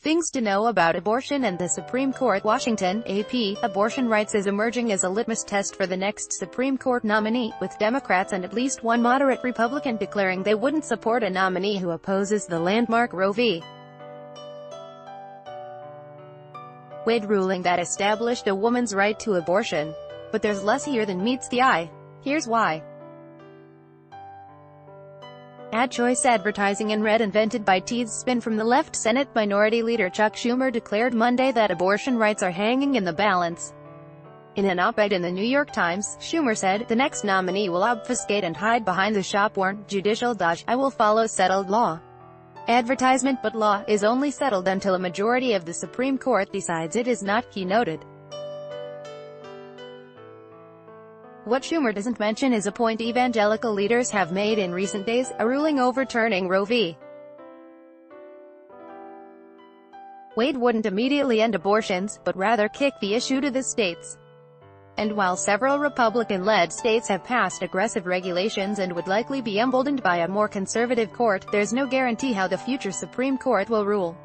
Things to know about abortion and the Supreme Court. Washington, AP. Abortion rights is emerging as a litmus test for the next Supreme Court nominee, with Democrats and at least one moderate Republican declaring they wouldn't support a nominee who opposes the landmark Roe v. Wade ruling that established a woman's right to abortion. But there's less here than meets the eye. Here's why. Ad choice advertising and red invented by Tees spin from the left. Senate Minority Leader Chuck Schumer declared Monday that abortion rights are hanging in the balance. In an op-ed in the New York Times, Schumer said, "The next nominee will obfuscate and hide behind the shop-worn, judicial dodge. I will follow settled law." Advertisement, but law is only settled until a majority of the Supreme Court decides it is not, he noted. What Schumer doesn't mention is a point evangelical leaders have made in recent days, a ruling overturning Roe v. Wade wouldn't immediately end abortions, but rather kick the issue to the states. And while several Republican-led states have passed aggressive regulations and would likely be emboldened by a more conservative court, there's no guarantee how the future Supreme Court will rule.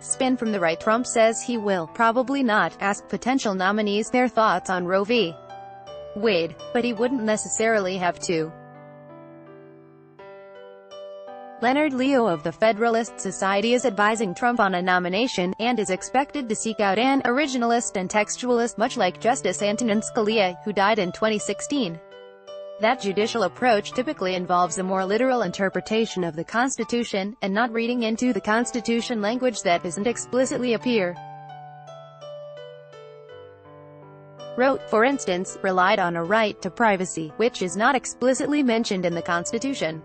Spin from the right. Trump says he will, probably not, ask potential nominees their thoughts on Roe v. Wade, but he wouldn't necessarily have to. Leonard Leo of the Federalist Society is advising Trump on a nomination, and is expected to seek out an originalist and textualist, much like Justice Antonin Scalia, who died in 2016. That judicial approach typically involves a more literal interpretation of the Constitution, and not reading into the Constitution language that doesn't explicitly appear. Roe, for instance, relied on a right to privacy, which is not explicitly mentioned in the Constitution.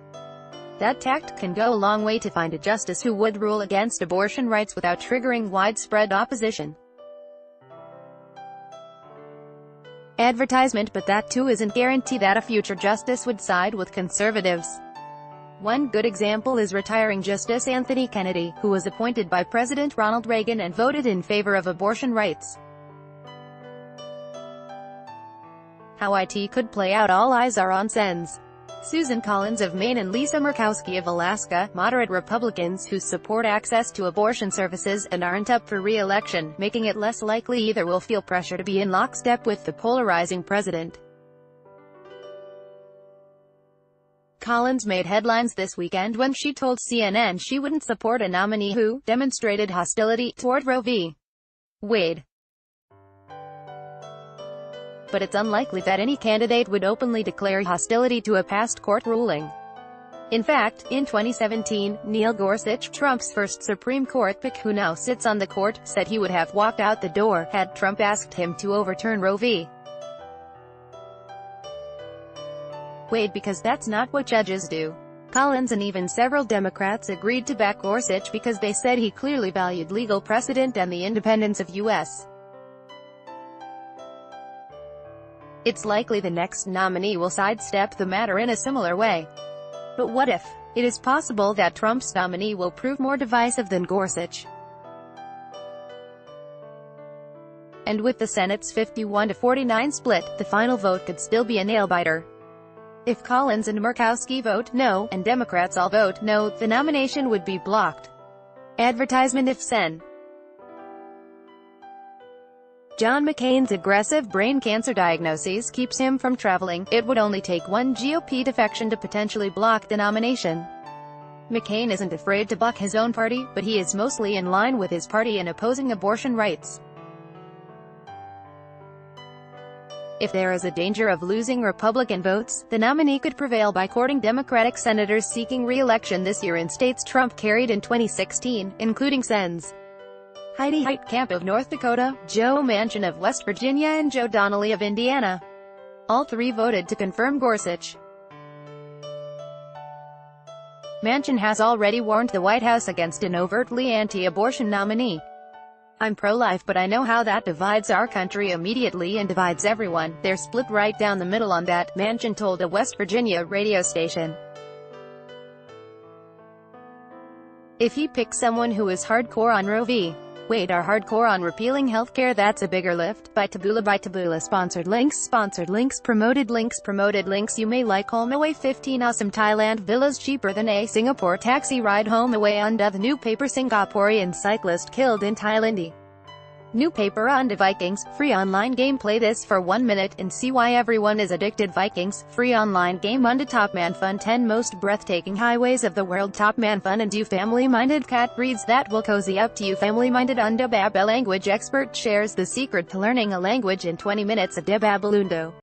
That tact can go a long way to find a justice who would rule against abortion rights without triggering widespread opposition. Advertisement, but that too isn't guarantee that a future justice would side with conservatives. One good example is retiring Justice Anthony Kennedy, who was appointed by President Ronald Reagan and voted in favor of abortion rights. How it could play out, all eyes are on Sens. Susan Collins of Maine and Lisa Murkowski of Alaska, moderate Republicans who support access to abortion services and aren't up for re-election, making it less likely either will feel pressure to be in lockstep with the polarizing president. Collins made headlines this weekend when she told CNN she wouldn't support a nominee who demonstrated hostility toward Roe v. Wade. But it's unlikely that any candidate would openly declare hostility to a past court ruling. In fact, in 2017, Neil Gorsuch, Trump's first Supreme Court pick who now sits on the court, said he would have walked out the door had Trump asked him to overturn Roe v. Wade because that's not what judges do. Collins and even several Democrats agreed to back Gorsuch because they said he clearly valued legal precedent and the independence of U.S. It's likely the next nominee will sidestep the matter in a similar way. But what if? It is possible that Trump's nominee will prove more divisive than Gorsuch. And with the Senate's 51-49 split, the final vote could still be a nail-biter. If Collins and Murkowski vote no, and Democrats all vote no, the nomination would be blocked. Advertisement. If Sen. John McCain's aggressive brain cancer diagnosis keeps him from traveling, it would only take one GOP defection to potentially block the nomination. McCain isn't afraid to buck his own party, but he is mostly in line with his party in opposing abortion rights. If there is a danger of losing Republican votes, the nominee could prevail by courting Democratic senators seeking re-election this year in states Trump carried in 2016, including Sens. Heidi Heitkamp of North Dakota, Joe Manchin of West Virginia and Joe Donnelly of Indiana. All three voted to confirm Gorsuch. Manchin has already warned the White House against an overtly anti-abortion nominee. "I'm pro-life, but I know how that divides our country immediately and divides everyone. They're split right down the middle on that," Manchin told a West Virginia radio station. If he picks someone who is hardcore on Roe v. Wait, are hardcore on repealing healthcare? That's a bigger lift. By Taboola. Sponsored links, promoted links. You may like home away 15 awesome Thailand villas cheaper than a Singapore taxi ride. Home away under the new paper. Singaporean cyclist killed in Thailand. New paper on the Vikings, free online game. Play this for 1 minute and see why everyone is addicted. Vikings, free online game on the Top Man Fun. 10 most breathtaking highways of the world. Top Man Fun and do family-minded cat breeds that will cozy up to you. Family-minded Unda Baba language expert shares the secret to learning a language in 20 minutes. Ade Babalundo.